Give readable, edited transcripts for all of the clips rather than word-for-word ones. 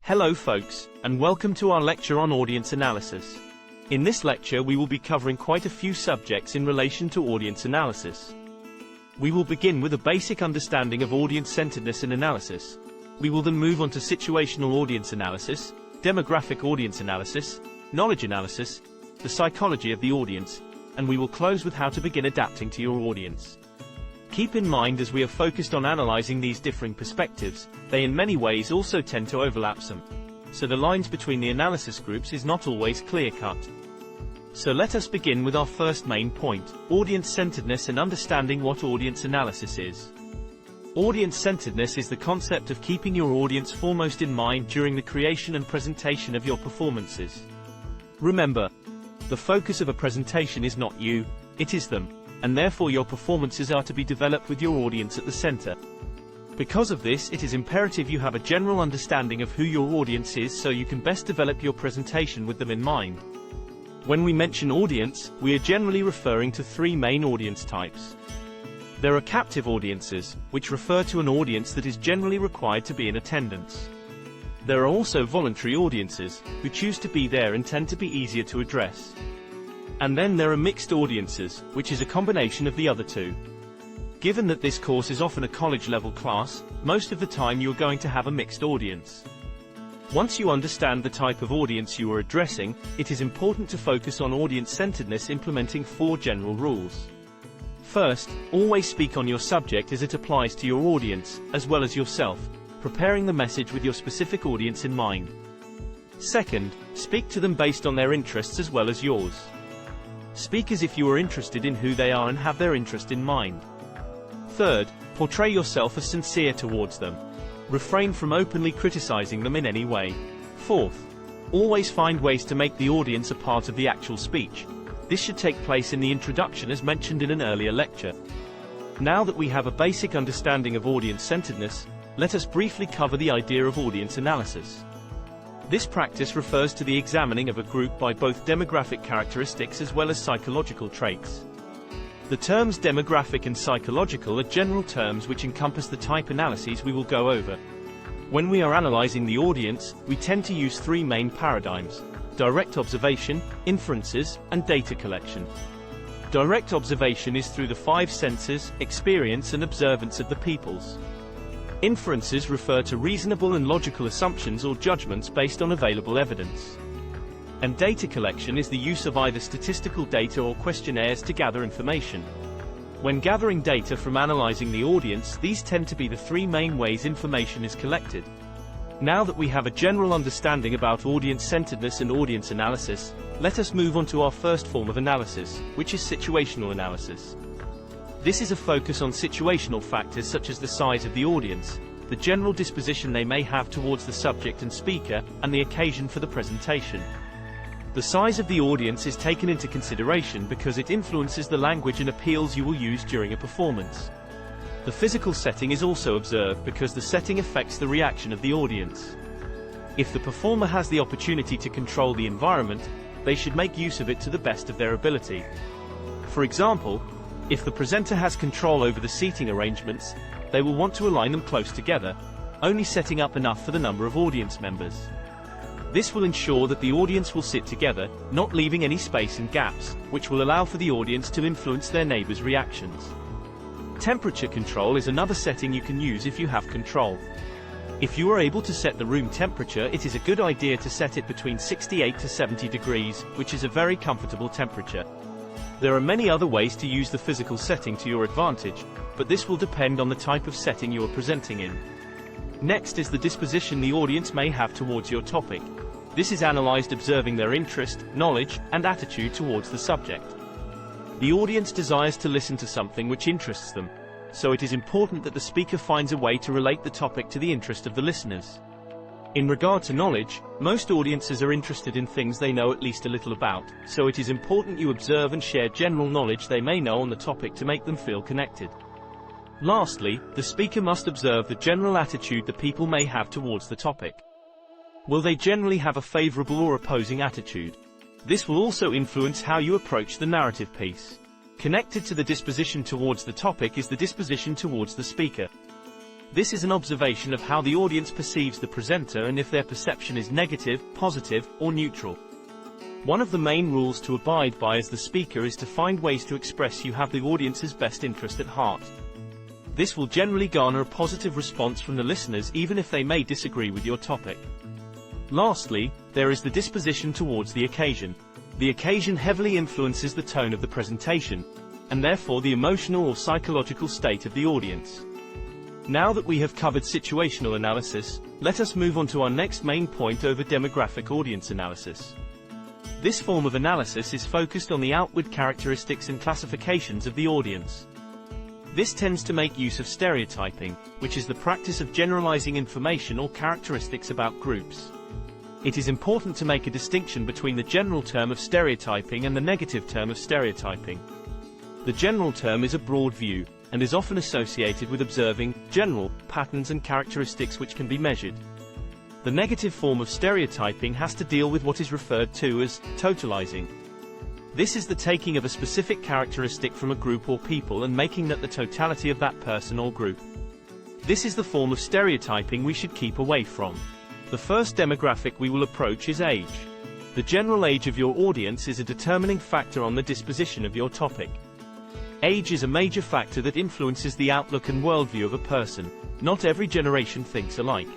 Hello folks, and welcome to our lecture on audience analysis. In this lecture we will be covering quite a few subjects in relation to audience analysis. We will begin with a basic understanding of audience-centeredness and analysis. We will then move on to situational audience analysis, demographic audience analysis, knowledge analysis, the psychology of the audience, and we will close with how to begin adapting to your audience. Keep in mind, as we are focused on analyzing these differing perspectives, they in many ways also tend to overlap some. So the lines between the analysis groups is not always clear-cut. So let us begin with our first main point, audience-centeredness and understanding what audience analysis is. Audience-centeredness is the concept of keeping your audience foremost in mind during the creation and presentation of your performances. Remember, the focus of a presentation is not you, it is them, and therefore your performances are to be developed with your audience at the center. Because of this, it is imperative you have a general understanding of who your audience is so you can best develop your presentation with them in mind. When we mention audience, we are generally referring to three main audience types. There are captive audiences, which refer to an audience that is generally required to be in attendance. There are also voluntary audiences, who choose to be there and tend to be easier to address. And then there are mixed audiences, which is a combination of the other two. Given that this course is often a college-level class, most of the time you are going to have a mixed audience. Once you understand the type of audience you are addressing, it is important to focus on audience-centeredness, implementing 4 general rules. First, always speak on your subject as it applies to your audience, as well as yourself, preparing the message with your specific audience in mind. Second, speak to them based on their interests as well as yours. Speak as if you are interested in who they are and have their interest in mind. Third, portray yourself as sincere towards them. Refrain from openly criticizing them in any way. Fourth, always find ways to make the audience a part of the actual speech. This should take place in the introduction as mentioned in an earlier lecture. Now that we have a basic understanding of audience-centeredness, let us briefly cover the idea of audience analysis. This practice refers to the examining of a group by both demographic characteristics as well as psychological traits. The terms demographic and psychological are general terms which encompass the type analyses we will go over. When we are analyzing the audience, we tend to use 3 main paradigms: direct observation, inferences, and data collection. Direct observation is through the 5 senses, experience and observance of the peoples. Inferences refer to reasonable and logical assumptions or judgments based on available evidence. And data collection is the use of either statistical data or questionnaires to gather information. When gathering data from analyzing the audience, these tend to be the 3 main ways information is collected. Now that we have a general understanding about audience-centeredness and audience analysis, let us move on to our first form of analysis, which is situational analysis. This is a focus on situational factors such as the size of the audience, the general disposition they may have towards the subject and speaker, and the occasion for the presentation. The size of the audience is taken into consideration because it influences the language and appeals you will use during a performance. The physical setting is also observed because the setting affects the reaction of the audience. If the performer has the opportunity to control the environment, they should make use of it to the best of their ability. For example, if the presenter has control over the seating arrangements, they will want to align them close together, only setting up enough for the number of audience members. This will ensure that the audience will sit together, not leaving any space and gaps, which will allow for the audience to influence their neighbors' reactions. Temperature control is another setting you can use if you have control. If you are able to set the room temperature, it is a good idea to set it between 68 to 70 degrees, which is a very comfortable temperature. There are many other ways to use the physical setting to your advantage, but this will depend on the type of setting you are presenting in. Next is the disposition the audience may have towards your topic. This is analyzed observing their interest, knowledge, and attitude towards the subject. The audience desires to listen to something which interests them, so it is important that the speaker finds a way to relate the topic to the interest of the listeners. In regard to knowledge, most audiences are interested in things they know at least a little about, so it is important you observe and share general knowledge they may know on the topic to make them feel connected. Lastly, the speaker must observe the general attitude the people may have towards the topic. Will they generally have a favorable or opposing attitude? This will also influence how you approach the narrative piece. Connected to the disposition towards the topic is the disposition towards the speaker. This is an observation of how the audience perceives the presenter and if their perception is negative, positive, or neutral. One of the main rules to abide by as the speaker is to find ways to express you have the audience's best interest at heart. This will generally garner a positive response from the listeners even if they may disagree with your topic. Lastly, there is the disposition towards the occasion. The occasion heavily influences the tone of the presentation, and therefore the emotional or psychological state of the audience. Now that we have covered situational analysis, let us move on to our next main point over demographic audience analysis. This form of analysis is focused on the outward characteristics and classifications of the audience. This tends to make use of stereotyping, which is the practice of generalizing information or characteristics about groups. It is important to make a distinction between the general term of stereotyping and the negative term of stereotyping. The general term is a broad view, and is often associated with observing general patterns and characteristics which can be measured. The negative form of stereotyping has to deal with what is referred to as totalizing. This is the taking of a specific characteristic from a group or people and making that the totality of that person or group. This is the form of stereotyping we should keep away from. The first demographic we will approach is age. The general age of your audience is a determining factor on the disposition of your topic. Age is a major factor that influences the outlook and worldview of a person. Not every generation thinks alike.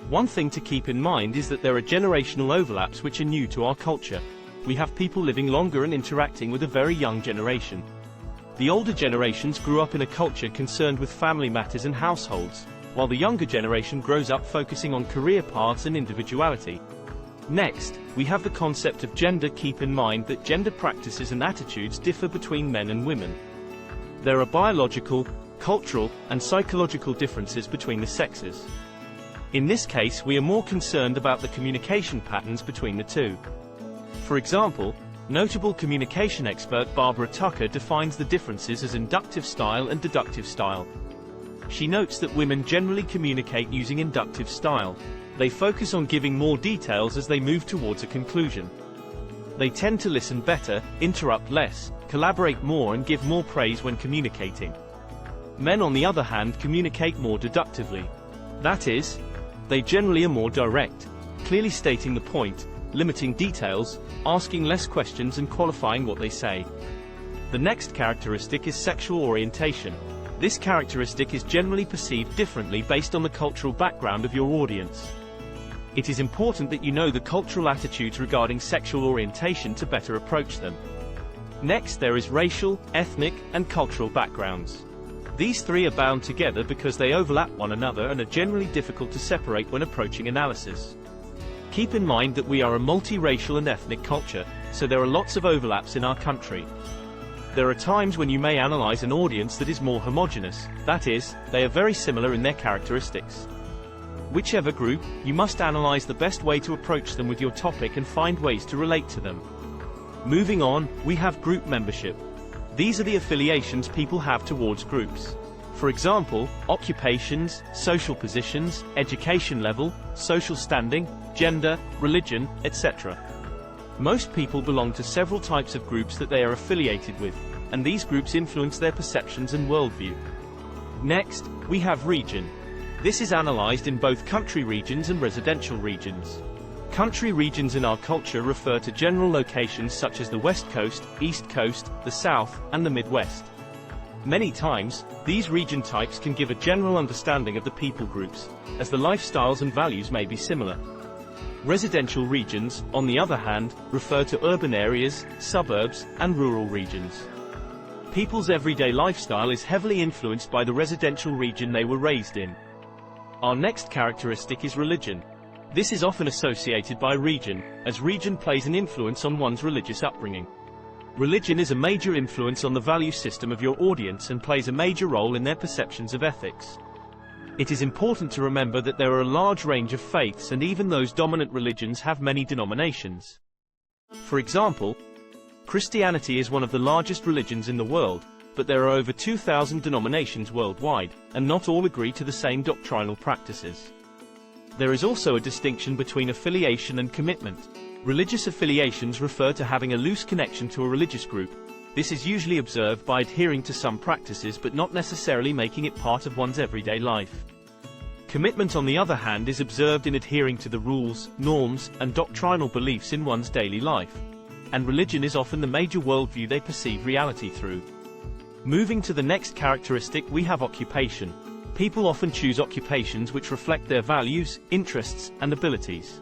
One thing to keep in mind is that there are generational overlaps which are new to our culture. We have people living longer and interacting with a very young generation. The older generations grew up in a culture concerned with family matters and households, while the younger generation grows up focusing on career paths and individuality. Next, we have the concept of gender. Keep in mind that gender practices and attitudes differ between men and women. There are biological, cultural, and psychological differences between the sexes. In this case, we are more concerned about the communication patterns between the two. For example, notable communication expert Barbara Tucker defines the differences as inductive style and deductive style. She notes that women generally communicate using inductive style. They focus on giving more details as they move towards a conclusion. They tend to listen better, interrupt less, collaborate more and give more praise when communicating. Men, on the other hand, communicate more deductively. That is, they generally are more direct, clearly stating the point, limiting details, asking less questions and qualifying what they say. The next characteristic is sexual orientation. This characteristic is generally perceived differently based on the cultural background of your audience. It is important that you know the cultural attitudes regarding sexual orientation to better approach them. Next, there is racial, ethnic, and cultural backgrounds. These three are bound together because they overlap one another and are generally difficult to separate when approaching analysis. Keep in mind that we are a multiracial and ethnic culture, so there are lots of overlaps in our country. There are times when you may analyze an audience that is more homogeneous, that is, they are very similar in their characteristics. Whichever group, you must analyze the best way to approach them with your topic and find ways to relate to them. Moving on, we have group membership. These are the affiliations people have towards groups. For example, occupations, social positions, education level, social standing, gender, religion, etc. Most people belong to several types of groups that they are affiliated with, and these groups influence their perceptions and worldview. Next, we have region. This is analyzed in both country regions and residential regions. Country regions in our culture refer to general locations such as the West Coast, East Coast, the South, and the Midwest. Many times, these region types can give a general understanding of the people groups, as the lifestyles and values may be similar. Residential regions, on the other hand, refer to urban areas, suburbs, and rural regions. People's everyday lifestyle is heavily influenced by the residential region they were raised in. Our next characteristic is religion. This is often associated by region, as region plays an influence on one's religious upbringing. Religion is a major influence on the value system of your audience and plays a major role in their perceptions of ethics. It is important to remember that there are a large range of faiths, and even those dominant religions have many denominations. For example, Christianity is one of the largest religions in the world, but there are over 2,000 denominations worldwide, and not all agree to the same doctrinal practices. There is also a distinction between affiliation and commitment. Religious affiliations refer to having a loose connection to a religious group. This is usually observed by adhering to some practices but not necessarily making it part of one's everyday life. Commitment, on the other hand, is observed in adhering to the rules, norms, and doctrinal beliefs in one's daily life. And religion is often the major worldview they perceive reality through. Moving to the next characteristic, we have occupation. People often choose occupations which reflect their values, interests, and abilities.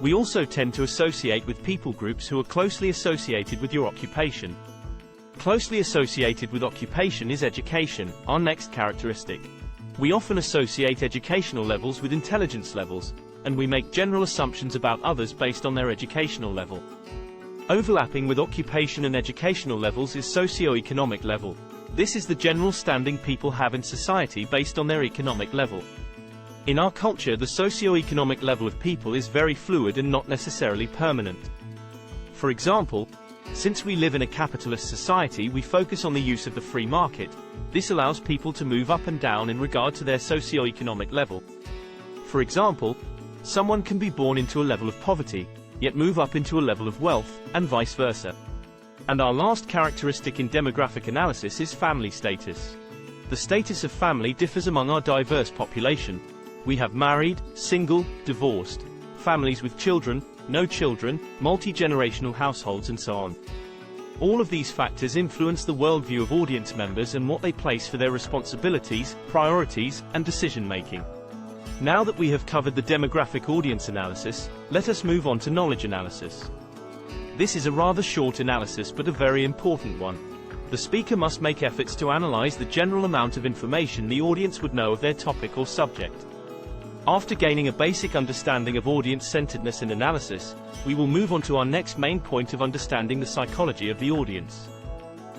We also tend to associate with people groups who are closely associated with your occupation. Closely associated with occupation is education, our next characteristic. We often associate educational levels with intelligence levels, and we make general assumptions about others based on their educational level. Overlapping with occupation and educational levels is socio-economic level. This is the general standing people have in society based on their economic level. In our culture, the socio-economic level of people is very fluid and not necessarily permanent. For example, since we live in a capitalist society, we focus on the use of the free market. This allows people to move up and down in regard to their socio-economic level. For example, someone can be born into a level of poverty, yet move up into a level of wealth, and vice versa. And our last characteristic in demographic analysis is family status. The status of family differs among our diverse population. We have married, single, divorced, families with children, no children, multi-generational households, and so on. All of these factors influence the worldview of audience members and what they place for their responsibilities, priorities, and decision-making. Now that we have covered the demographic audience analysis, let us move on to knowledge analysis. This is a rather short analysis but a very important one. The speaker must make efforts to analyze the general amount of information the audience would know of their topic or subject. After gaining a basic understanding of audience-centeredness and analysis, we will move on to our next main point of understanding the psychology of the audience.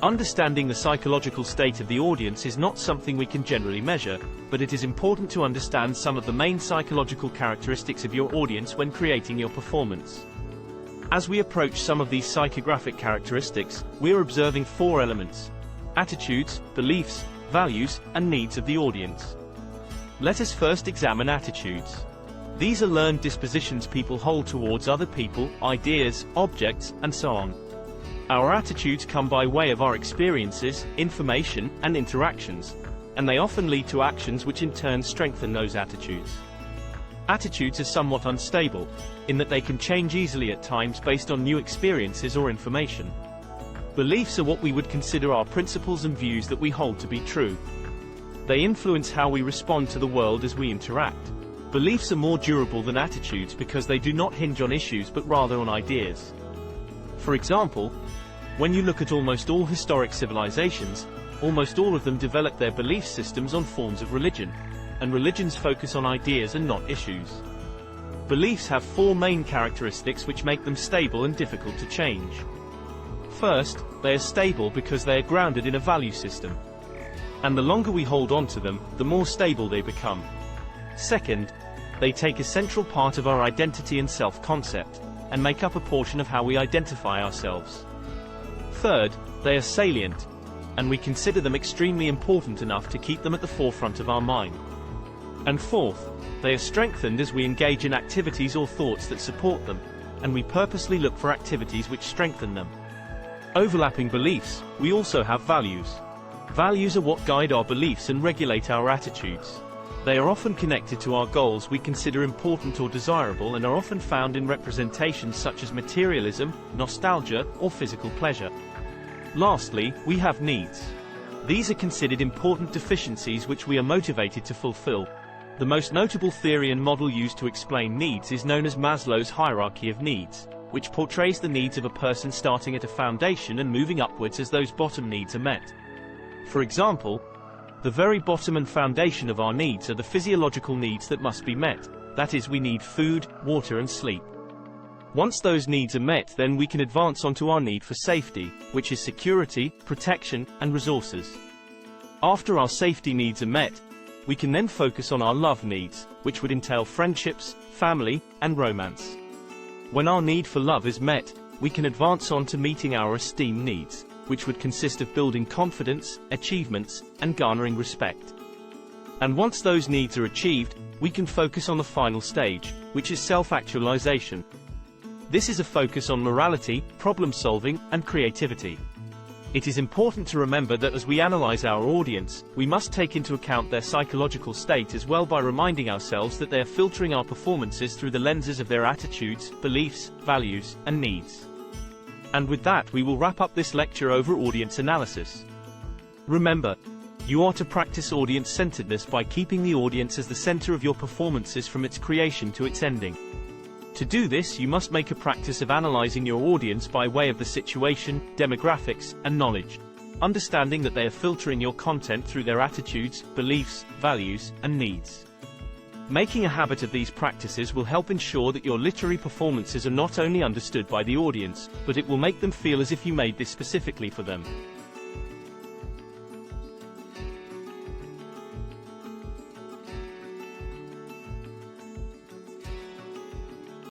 Understanding the psychological state of the audience is not something we can generally measure, but it is important to understand some of the main psychological characteristics of your audience when creating your performance. As we approach some of these psychographic characteristics, we are observing four elements: attitudes, beliefs, values, and needs of the audience. Let us first examine attitudes. These are learned dispositions people hold towards other people, ideas, objects, and so on. Our attitudes come by way of our experiences, information, and interactions, and they often lead to actions which in turn strengthen those attitudes. Attitudes are somewhat unstable, in that they can change easily at times based on new experiences or information. Beliefs are what we would consider our principles and views that we hold to be true. They influence how we respond to the world as we interact. Beliefs are more durable than attitudes because they do not hinge on issues but rather on ideas. For example, when you look at almost all historic civilizations, almost all of them develop their belief systems on forms of religion, and religions focus on ideas and not issues. Beliefs have four main characteristics which make them stable and difficult to change. First, they are stable because they are grounded in a value system. And the longer we hold on to them, the more stable they become. Second, they take a central part of our identity and self-concept, and make up a portion of how we identify ourselves. Third, they are salient, and we consider them extremely important enough to keep them at the forefront of our mind. And fourth, they are strengthened as we engage in activities or thoughts that support them, and we purposely look for activities which strengthen them. Overlapping beliefs, we also have values. Values are what guide our beliefs and regulate our attitudes. They are often connected to our goals we consider important or desirable and are often found in representations such as materialism, nostalgia, or physical pleasure. Lastly, we have needs. These are considered important deficiencies which we are motivated to fulfill. The most notable theory and model used to explain needs is known as Maslow's hierarchy of needs, which portrays the needs of a person starting at a foundation and moving upwards as those bottom needs are met. For example, the very bottom and foundation of our needs are the physiological needs that must be met, that is, we need food, water, and sleep. Once those needs are met, then we can advance onto our need for safety, which is security, protection, and resources. After our safety needs are met, we can then focus on our love needs, which would entail friendships, family, and romance. When our need for love is met, we can advance on to meeting our esteem needs, which would consist of building confidence, achievements, and garnering respect. And once those needs are achieved, we can focus on the final stage, which is self-actualization. This is a focus on morality, problem-solving, and creativity. It is important to remember that as we analyze our audience, we must take into account their psychological state as well by reminding ourselves that they are filtering our performances through the lenses of their attitudes, beliefs, values, and needs. And with that, we will wrap up this lecture over audience analysis. Remember, you are to practice audience-centeredness by keeping the audience as the center of your performances from its creation to its ending. To do this, you must make a practice of analyzing your audience by way of the situation, demographics, and knowledge, understanding that they are filtering your content through their attitudes, beliefs, values, and needs. Making a habit of these practices will help ensure that your literary performances are not only understood by the audience, but it will make them feel as if you made this specifically for them.